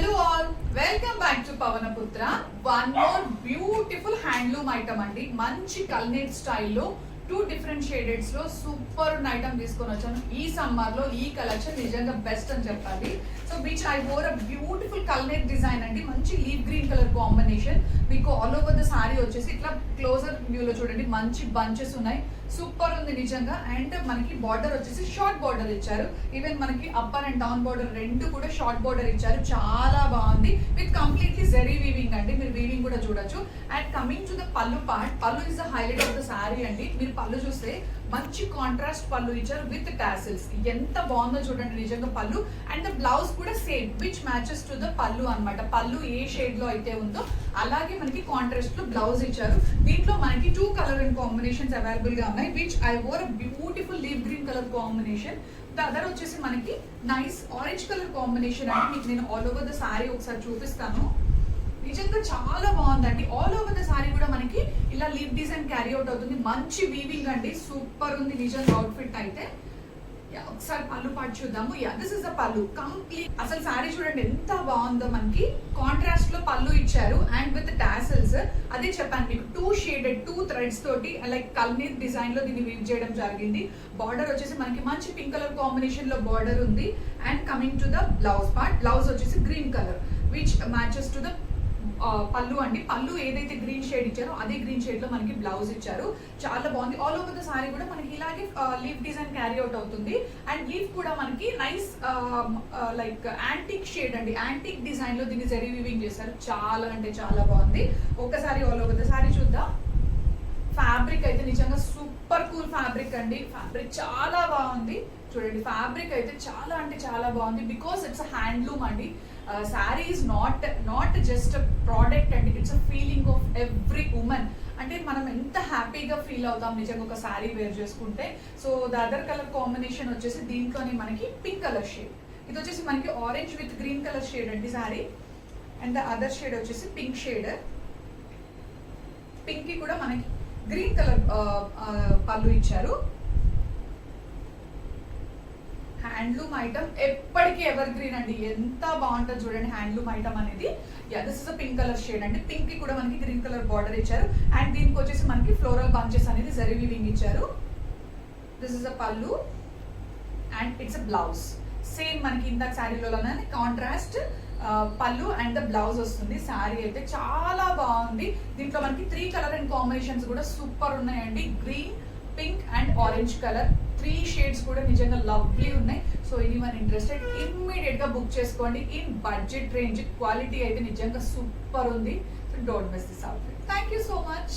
Hello all, welcome back to Pavanaputra. One more beautiful handloom item అండి. మంచి కల్నేట్ స్టైల్లో 2 different shadeds లో super item తీసుకొని వచ్చాను. ఈ సమ్మర్ లో ఈ కలెక్షన్ నిజంగా బెస్ట్ అని చెప్పాలి. So which I wore a beautiful కల్నేట్ డిజైన్ అండి. మంచి లీవ్ గ్రీన్ కలర్ కాంబినేషన్. మీకు ఆల్ ఓవర్ ద సారీ వచ్చేసి ఇట్లా క్లోజర్ వ్యూలో చూడండి మంచి బంచెస్ ఉన్నాయి. సూపర్ ఉంది నిజంగా. అండ్ మనకి బార్డర్ వచ్చేసి షార్ట్ బార్డర్ ఇచ్చారు. ఈవెన్ మనకి అప్పర్ అండ్ డౌన్ బార్డర్ రెండు కూడా షార్ట్ బార్డర్ ఇచ్చారు. చాలా బాగుంది విత్ కంప్లీట్లీ జెరీ వీవింగ్ అండి. మీరు వీవింగ్ కూడా చూడొచ్చు. అండ్ కమింగ్ టు ద పల్లు పార్ట్, పల్లు is the highlight of the sorry అండి. మీరు పల్లు చూస్తే మంచి కాంట్రాస్ట్ పల్లు ఇచ్చారు విత్ టాసిల్స్. ఎంత బాగుందో చూడండి నిజంగా పల్లు. అండ్ ద బ్లౌజ్ కూడా same which matches to the పల్లు అన్నమాట. పల్లు ఏ షేడ్ లో అయితే ఉందో అలాగే మనకి కాంట్రాస్ట్ లో బ్లౌజ్ ఇచ్చారు. దీంట్లో మనకి 2 కలర్ అండ్ కాంబినేషన్స్ అవైలబుల్ గా ఉన్నాయి. Which I wore a beautiful leave green colour combination. The other వచ్చేసి మనకి నైస్ ఆరెంజ్ కలర్ కాంబినేషన్ అండి. మీకు నేను ఆల్ ఓవర్ ద సారీ ఒకసారి చూపిస్తాను. నిజంగా చాలా బాగుందండి. ఆల్ ఓవర్ ద సారీ కూడా మనకి ఇలా లీవ్ డిజైన్ క్యారీ అవుట్ అవుతుంది. మంచి వీవింగ్ అండి. సూపర్ ఉంది నిజంగా అవుట్ఫిట్ అయితే. ఒకసారి పళ్ళు పాటు చూద్దాము. దిస్ ఇస్ ద పళ్ళు కంప్లీట్. అసలు సారీ చూడండి ఎంత బాగుందో. మనకి కాంట్రాస్ట్ లో పళ్ళు ఇచ్చారు అండ్ విత్ టాసిల్స్. అదే చెప్పాను మీకు 2 షేడెడ్ 2 థ్రెడ్స్ తోటి లైక్ కల్నేట్ డిజైన్ లో దీన్ని వీవ్ చేయడం జరిగింది. బార్డర్ వచ్చేసి మనకి మంచి పింక్ కలర్ కాంబినేషన్ లో బార్డర్ ఉంది. And coming to the blouse part, blouse వచ్చేసి green colour which matches to the pallu అండి. పళ్ళు ఏదైతే గ్రీన్ షేడ్ ఇచ్చారో అదే గ్రీన్ షేడ్ లో మనకి బ్లౌజ్ ఇచ్చారు. చాలా బాగుంది. ఆల్ ఓవర్ ద సారీ కూడా మనకి ఇలాగే లీఫ్ డిజైన్ క్యారీ అవుట్ అవుతుంది. అండ్ లీఫ్ కూడా మనకి నైస్ లైక్ యాంటిక్ షేడ్ అండి. యాంటిక్ డిజైన్ లో దీన్ని జరీ వీవింగ్ చేశారు. చాలా అంటే చాలా బాగుంది. ఒకసారి ఆల్ ఓవర్ ద సారీ చూద్దాం. ఫ్యాబ్రిక్ అయితే నిజంగా సూపర్ కూల్ ఫ్యాబ్రిక్ అండి. ఫ్యాబ్రిక్ చాలా బాగుంది చూడండి. ఫ్యాబ్రిక్ అయితే చాలా అంటే చాలా బాగుంది బికాస్ ఇట్స్ హ్యాండ్లూమ్ అండి. Sari is not just product అండి, it's a feeling of every women. అంటే మనం ఎంత హ్యాపీగా ఫీల్ అవుతాం నిజంగా ఒక శారీ వేర్ చేసుకుంటే. So the other colour combination వచ్చేసి దీంట్లోనే మనకి పింక్ కలర్ షేడ్. ఇది వచ్చేసి మనకి orange with green colour shade అండి sari. And the other shade వచ్చేసి పింక్ షేడ్. పింక్ కి కూడా మనకి గ్రీన్ కలర్ పళ్ళు ఇచ్చారు. హ్యాండ్లూమ్ ఐటమ్ ఎప్పటికీ ఎవర్ గ్రీన్ అండి. ఎంత బాగుంటుంది చూడండి హ్యాండ్లూమ్ ఐటమ్ అనేది. This is a pink colour shade అండి. పింక్ కి కూడా మనకి గ్రీన్ కలర్ బార్డర్ ఇచ్చారు. అండ్ దీనికి వచ్చేసి మనకి ఫ్లోరల్ బంచెస్ అనేది జరీ వీవింగ్ ఇచ్చారు. దిస్ ఇస్ అ పల్లు and it's a blouse. Same మనకి ఇందాక శారీలోనే కాంట్రాస్ట్ పల్లు అండ్ ద బ్లౌజ్ వస్తుంది. శారీ అయితే చాలా బాగుంది. దీంట్లో మనకి 3 కలర్ అండ్ కాంబినేషన్స్ కూడా సూపర్ ఉన్నాయండి. Green, pink and orange colour 3 shades కూడా నిజంగా లవ్లీ ఉన్నాయి. సో ఎనీవన్ ఇంట్రెస్టెడ్ ఇమ్మీడియట్ గా బుక్ చేసుకోండి. ఇన్ బడ్జెట్ రేంజ్ క్వాలిటీ అయితే నిజంగా సూపర్ ఉంది. So don't miss this outfit. Thank you so much.